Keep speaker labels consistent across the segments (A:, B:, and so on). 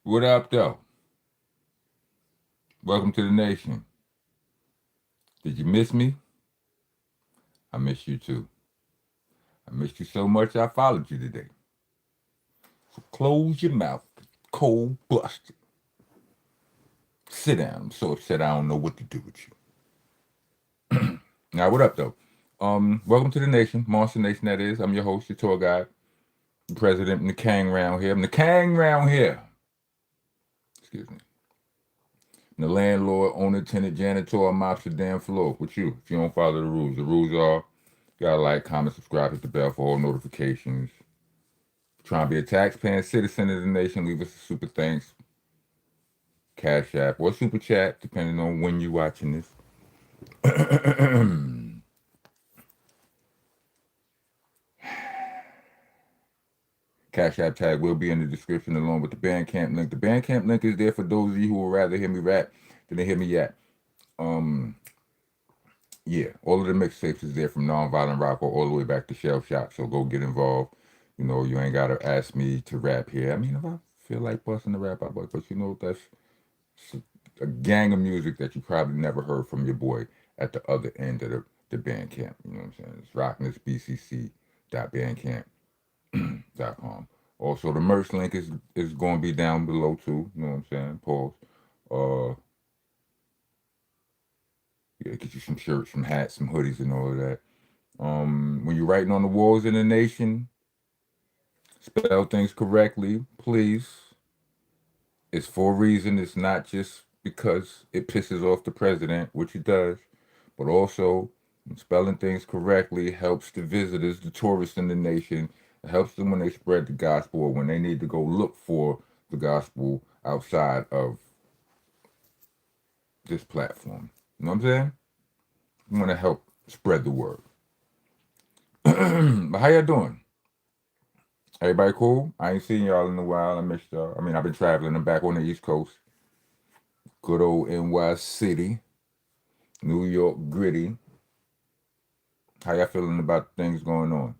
A: What up, though? Welcome to the nation. Did you miss me? I miss you too. I missed you so much I followed you today. So close your mouth, cold busted. Sit down. I'm so upset I don't know what to do with you. Now, what up, though? Welcome to the nation, Monster Nation. That is. I'm your host, your tour guide, the president, and the Kang round here. I'm the Kang round here. Excuse me. And the landlord, owner, tenant, janitor, mops the damn floor with you if you don't follow the rules. The rules are you gotta like, comment, subscribe, hit the bell for all notifications. Trying to be a tax-paying citizen of the nation, leave us a super thanks, Cash App, or super chat, depending on when you're watching this. Cash App tag will be in the description along with the Bandcamp link. The Bandcamp link is there for those of you who would rather hear me rap than to hear me yap. Yeah, all of the mixtapes is there from Nonviolent Rock all the way back to Shell Shock. So go get involved. You know, you ain't gotta ask me to rap here. I mean, if I feel like busting the rap out, but you know that's a gang of music that you probably never heard from your boy at the other end of the Bandcamp. You know what I'm saying? It's rocknessbcc.bandcamp.com. Also, the merch link is going to be down below too. You know what I'm saying? Pause. Yeah, get you some shirts, some hats, some hoodies, and all of that. When you're writing on the walls in the nation, spell things correctly, please. It's for a reason. It's not just because it pisses off the president, which it does, but also spelling things correctly helps the visitors, the tourists in the nation. It helps them when they spread the gospel or when they need to go look for the gospel outside of this platform. You know what I'm saying? We want to help spread the word. But how y'all doing? Everybody cool? I ain't seen y'all in a while. I missed y'all. I mean, I've been traveling. I'm back on the East Coast. Good old NY City. New York gritty. How y'all feeling about things going on?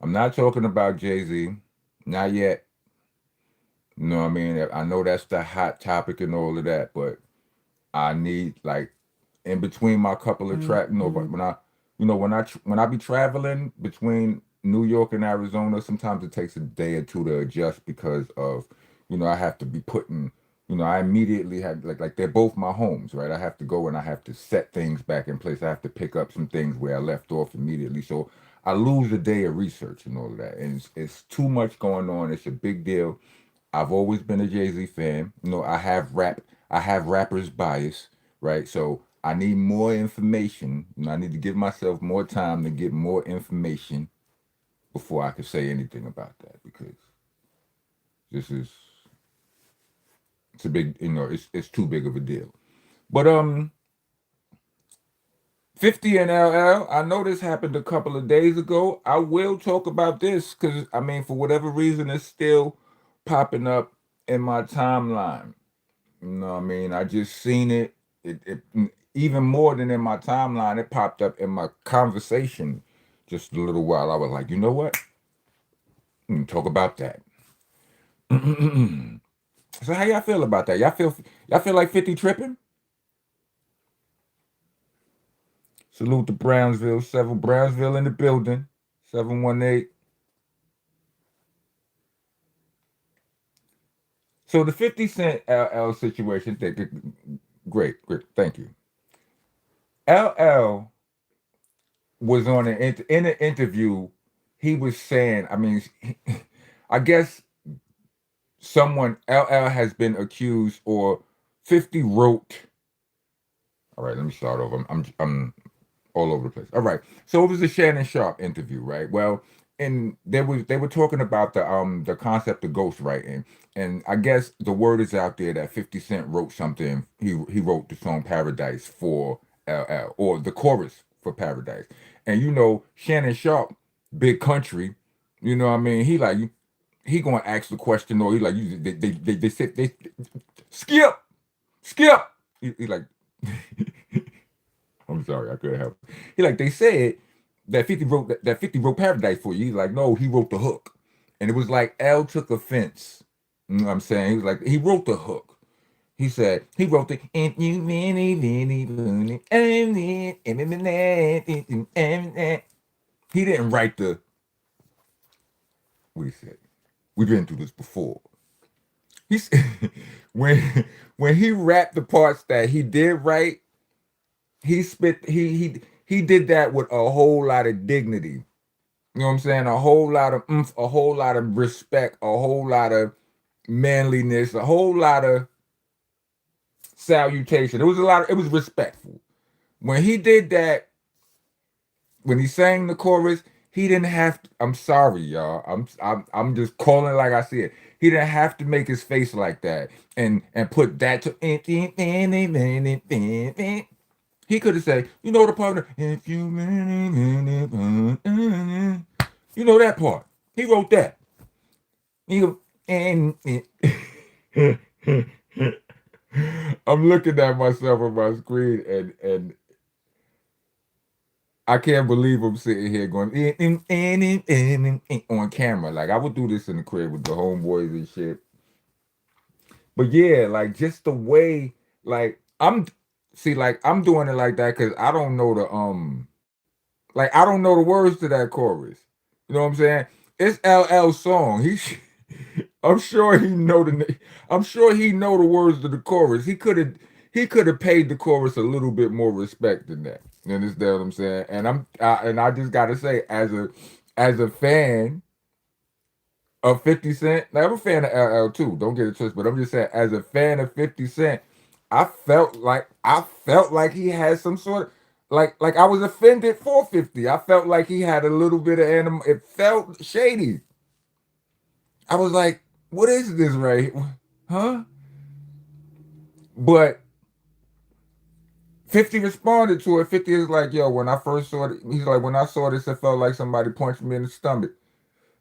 A: I'm not talking about Jay-Z. Not yet. You know what I mean? I know that's the hot topic and all of that, but I need like in between my couple of tracks. You know, but when I be traveling between New York and Arizona, sometimes it takes a day or two to adjust because of I have to be putting. I immediately have like they're both my homes, right? I have to go and I have to set things back in place. I have to pick up some things where I left off immediately. So I lose a day of research and all of that, and it's too much going on. It's a big deal. I've always been a Jay-Z fan. I have rappers bias, right? So I need more information. I need to give myself more time to get more information before I can say anything about that because this is it's a big, it's too big of a deal. But 50 and LL, I know this happened a couple of days ago. I will talk about this because I mean, for whatever reason, it's still popping up in my timeline. You know what I mean? I just seen it. It even more than in my timeline, it popped up in my conversation just a little while. I was like, you know what? Talk about that. So how y'all feel about that? Y'all feel like 50 tripping? Salute to Brownsville, several Brownsville in the building. 718. So the 50 Cent LL situation, great, thank you. LL was in an interview. He was saying, I mean, I guess someone LL has been accused or 50 wrote. All right, let me start over. I'm all over the place. All right, so it was a Shannon Sharp interview, right? Well, and they were talking about the concept of ghostwriting, and I guess the word is out there that 50 Cent wrote something. He wrote the song Paradise for LL or the chorus for Paradise, and Shannon Sharp, big country, what I mean? He gonna ask the question or he like they said they skip skip. He like I'm sorry, I couldn't help it. He like they said that 50 wrote Paradise for you. He's like, no, he wrote the hook. And it was like L took offense You know what I'm saying? He was like, he wrote the hook. He said he wrote the "If you really, really want it, he didn't write the what he said. We've been through this before. He said when when he rapped the parts that he did write, he spit he did that with a whole lot of dignity. You know what I'm saying? A whole lot of oomph, a whole lot of respect, a whole lot of manliness, a whole lot of salutation. It was a lot of, it was respectful. When he did that, when he sang the chorus, he didn't have to, I'm sorry, y'all. I'm just calling it like I see it. He didn't have to make his face like that and put that to he could have said, you know the part if you you know that part. He wrote that. He go, I'm looking at myself on my screen and I can't believe I'm sitting here going on camera. Like I would do this in the crib with the homeboys and shit. But yeah, like just the way, like I'm see, like I'm doing it like that because I don't know the like I don't know the words to that chorus. You know what I'm saying? It's LL's song. I'm sure he know I'm sure he know the words to the chorus. He could have paid the chorus a little bit more respect than that. You understand what I'm saying? And I just gotta say, as a fan of 50 Cent, now I'm a fan of LL too. Don't get it twisted, but I'm just saying, as a fan of 50 Cent, I felt like he had some sort of like I was offended for 50. I felt like he had a little bit of animal. It felt shady. I was like, what is this right here? Huh? But 50 responded to it. 50 is like, yo, when I first saw it, he's like, when I saw this, it felt like somebody punched me in the stomach.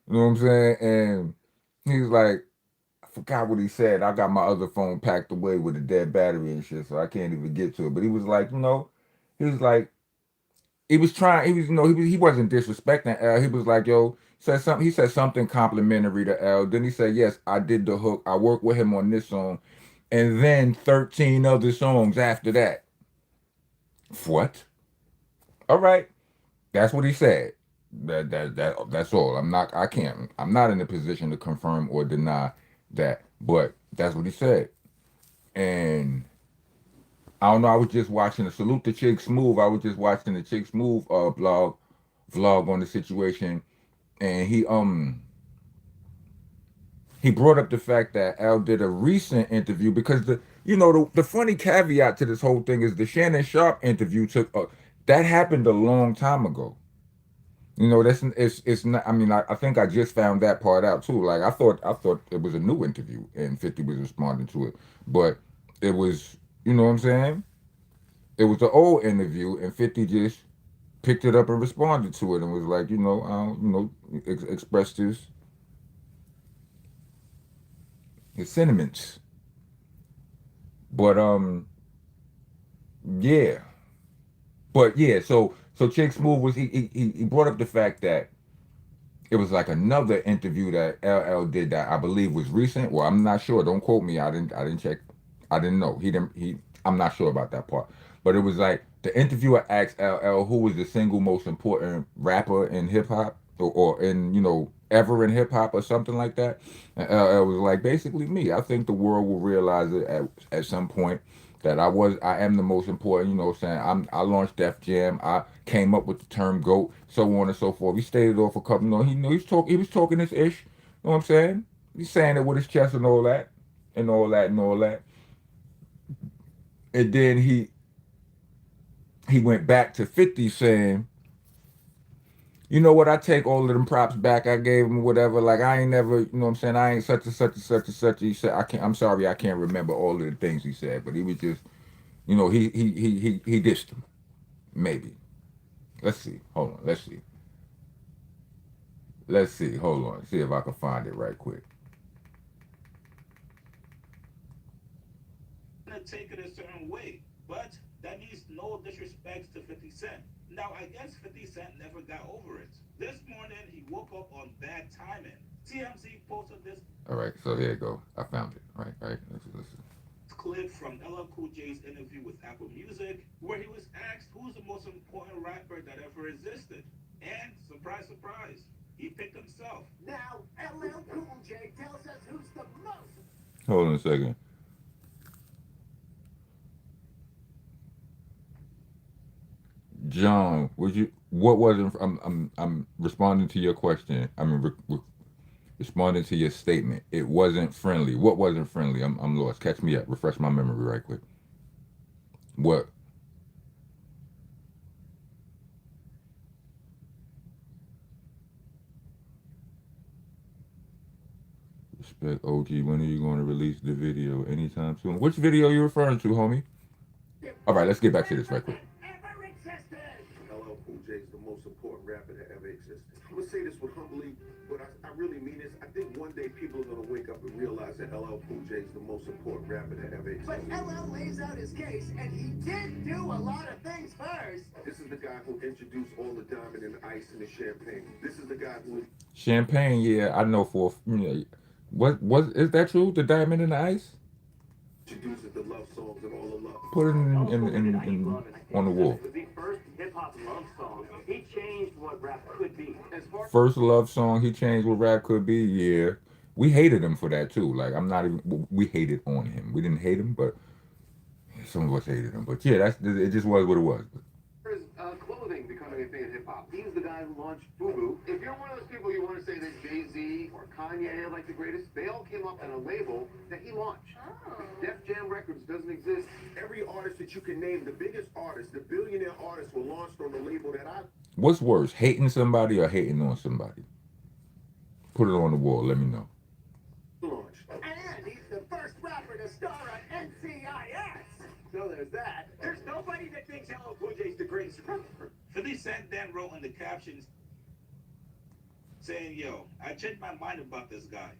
A: You know what I'm saying? And he's like, I forgot what he said. I got my other phone packed away with a dead battery and shit, so I can't even get to it. But he was like, he was like, he was trying, he was, he wasn't disrespecting L. He was like, yo, he said something complimentary to L. Then he said, yes, I did the hook. I worked with him on this song. And then 13 other songs after that. What? All right. That's what he said. That's all. I'm not in a position to confirm or deny that. But that's what he said. And I don't know, I was just watching the Salute the Chick Smooth. I was just watching the Chick Smooth vlog on the situation, and he brought up the fact that Al did a recent interview because the funny caveat to this whole thing is the Shannon Sharp interview that happened a long time ago. That's it's not. I mean, I think I just found that part out too. Like I thought it was a new interview and 50 was responding to it, but it was, you know what I'm saying? It was the old interview and 50 just picked it up and responded to it and was like, expressed his sentiments. But yeah, but yeah. So Chick Smooth was he brought up the fact that it was like another interview that LL did that I believe was recent. Well, I'm not sure. Don't quote me. I didn't check. I didn't know. I'm not sure about that part. But it was like the interviewer asked LL who was the single most important rapper in hip hop or in, ever in hip hop or something like that. And LL was like, basically me. I think the world will realize it at some point that I am the most important, saying I launched Def Jam. I came up with the term GOAT, so on and so forth. He stated off a couple, he was talking this ish, you know what I'm saying? He's saying it with his chest and all that, and all that and all that. And then he went back to 50 saying, you know what, I take all of them props back I gave him, whatever. Like I ain't never, you know what I'm saying, I ain't such and such and such and such. He said, I'm sorry, I can't remember all of the things he said, but he was just, he dissed him. Maybe. Let's see. Hold on. Let's see. Let's see. Hold on. See if I can find it right quick.
B: Take it a certain way, but that means no disrespects to 50 Cent. Now, I guess 50 Cent never got over it. This morning, he woke up on bad timing. TMZ posted this
A: All right, so there you go. I found it. Right. Listen.
B: clip from LL Cool J's interview with Apple Music, where he was asked who's the most important rapper that ever existed. And surprise, surprise, he picked himself. Now, LL Cool J tells us who's the most.
A: Hold on a second. John, would you? What wasn't? I'm responding to your question. Responding to your statement. It wasn't friendly. What wasn't friendly? I'm lost. Catch me up. Refresh my memory right quick. What? Respect OG. When are you going to release the video? Anytime soon. Which video are you referring to, homie? All right, let's get back to this right quick.
C: LL Cool J is the most important rapper that ever existed. I'm gonna say this with humbly, but I really mean this. I think one day people are gonna wake up and realize that LL Cool J is the most important rapper that ever existed.
D: But LL lays out his case, and he did do a lot of things first.
C: This is the guy who introduced all the diamond and the ice and the champagne. This is the guy who
A: Champagne, yeah, I know for. What is that true? The diamond and the ice?
C: introduces the love songs and all the love.
A: Put it in on the wall.
E: Was the first hip-hop love song. He changed what rap could be. As far
A: First love song he changed what rap could be. Yeah, we hated him for that too. Like I'm not even. We hated on him. We didn't hate him, but some of us hated him. But yeah, that's it. Just was what it was.
E: as clothing becoming a thing in hip-hop, he's the guy who launched FUBU. If you're one of those people you want to say that Jay-Z or Kanye are like the greatest, they all came up on a label that he launched.
D: Oh.
E: Def Jam Records doesn't exist.
C: Every artist that you can name, the biggest artists, the billionaire artists, were launched on the label that I
A: What's worse, hating somebody or hating on somebody? Put it on the wall. Let me know.
C: launched.
D: And he's the first rapper to star on NCIS.
E: So there's that.
B: There's nobody that thinks LL Cool J's the greatest rapper. 50 Cent then wrote in the captions saying, yo, I changed my mind about this guy.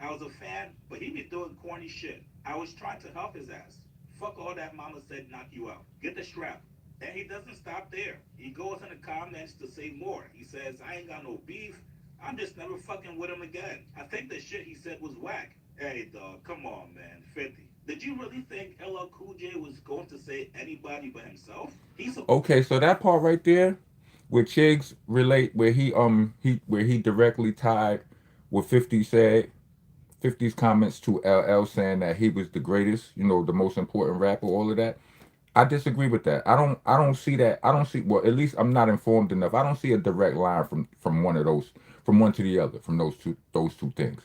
B: I was a fan, but he be doing corny shit. I was trying to help his ass. Fuck all that mama said knock you out. Get the strap. And he doesn't stop there. He goes in the comments to say more. He says, I ain't got no beef. I'm just never fucking with him again. I think the shit he said was whack. Hey, dog, come on, man. 50. Did you really think LL Cool J was going to say anybody but himself? He's a
A: Okay, so that part right there, where Chigs relate, where he directly tied what 50 said, 50's comments to LL saying that he was the greatest, the most important rapper, all of that. I disagree with that. I don't see that. I don't see, well, at least I'm not informed enough. I don't see a direct line from one of those, from one to the other, from those two things.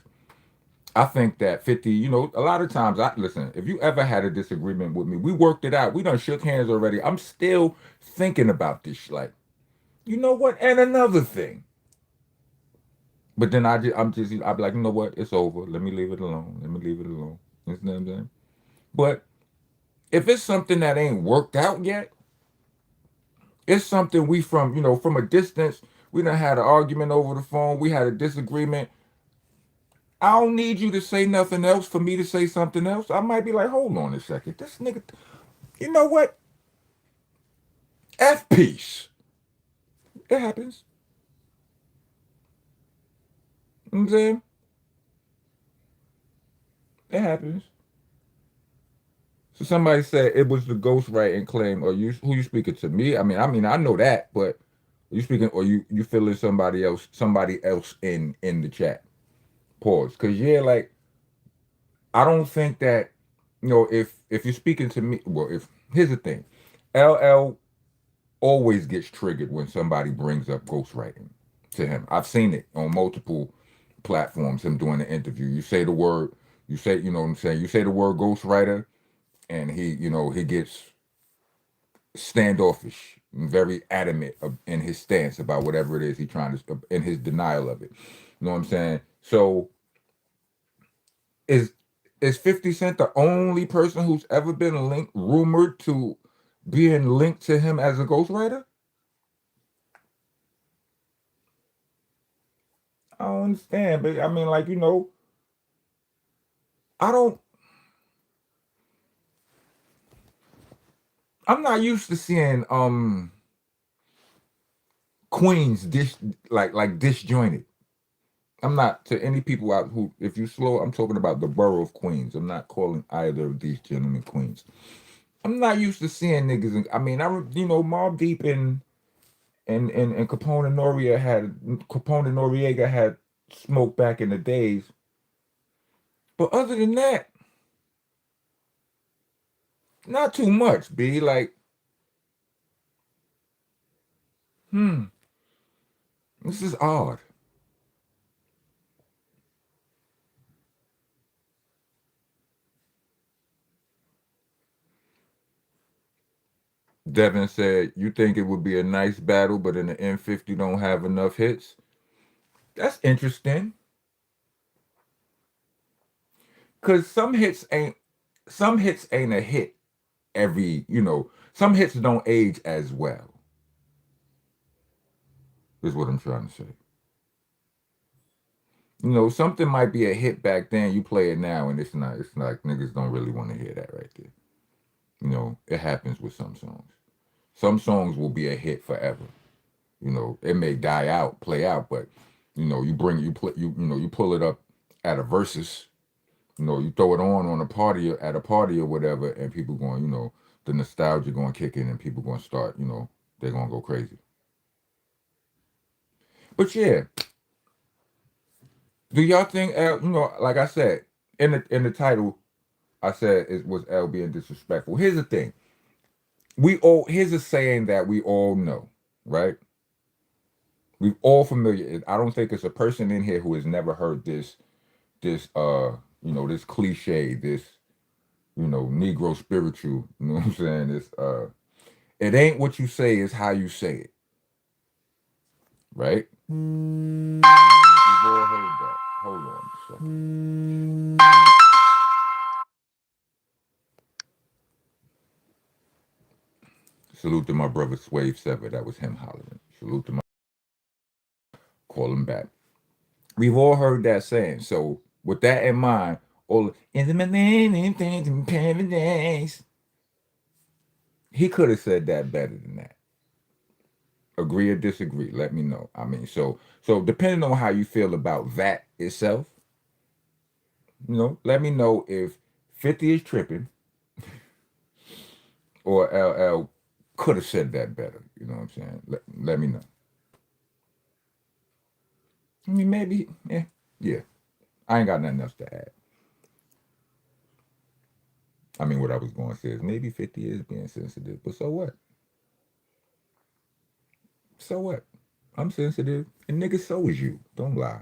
A: I think that 50, a lot of times I listen, if you ever had a disagreement with me, we worked it out. We done shook hands already. I'm still thinking about this like, you know what? And another thing. But then I'll be like, you know what? It's over. Let me leave it alone. Let me leave it alone. You know what I'm saying? But if it's something that ain't worked out yet, it's something we from a distance, we done had an argument over the phone, we had a disagreement. I don't need you to say nothing else for me to say something else. I might be like, hold on a second. This nigga, you know what? F peace. It happens. You know what I'm saying? It happens. So somebody said it was the ghostwriting claim. Or who you speaking to? Me? I know that, but you speaking or you feeling somebody else in the chat. Pause. Cause yeah, like I don't think that if you're speaking to me, well, if here's the thing, LL always gets triggered when somebody brings up ghostwriting to him. I've seen it on multiple platforms. Him doing the interview, you say the word, you know what I'm saying, you say the word ghostwriter, and he gets standoffish, very adamant in his stance about whatever it is he's trying to, in his denial of it. You know what I'm saying? So is 50 Cent the only person who's ever been rumored to being linked to him as a ghostwriter? I don't understand, but I mean, like, I don't. I'm not used to seeing queens like disjointed. I'm not to any people out who, if you slow, I'm talking about the borough of Queens. I'm not calling either of these gentlemen Queens. I'm not used to seeing niggas. I mean, Mobb Deep and Capone Noriega had smoke back in the days. But other than that, not too much. B like, this is odd. Devin said, "You think it would be a nice battle, but in the M50 don't have enough hits." That's interesting, cause some hits ain't a hit every. Some hits don't age as well. Is what I'm trying to say. Something might be a hit back then. You play it now, and it's not. It's like niggas don't really want to hear that right there. It happens with some songs. Some songs will be a hit forever. It may die out, play out, but you pull it up at a versus. You throw it on a party at a party or whatever, and people going, the nostalgia going to kick in, and people going to start, they're going to go crazy. But yeah, do y'all think L? Like I said in the title, I said it was L being disrespectful. Here's the thing: here's a saying that we all know, right? We all familiar. I don't think it's a person in here who has never heard this cliche, this Negro spiritual. You know what I'm saying? It ain't what you say, it's how you say it, right? We've all heard that. Hold on a second. Salute to my brother Swave Sever. That was him hollering. Salute to my call him back. We've all heard that saying. So with that in mind, all in the in paradise. He could have said that better than that. Agree or disagree? Let me know. I mean, so depending on how you feel about that itself, let me know if 50 is tripping or LL could have said that better. You know what I'm saying? Let me know. I mean, maybe, yeah. I ain't got nothing else to add. I mean, what I was going to say is maybe 50 is being sensitive, but so what? So what? I'm sensitive, and nigga, so is you. Don't lie.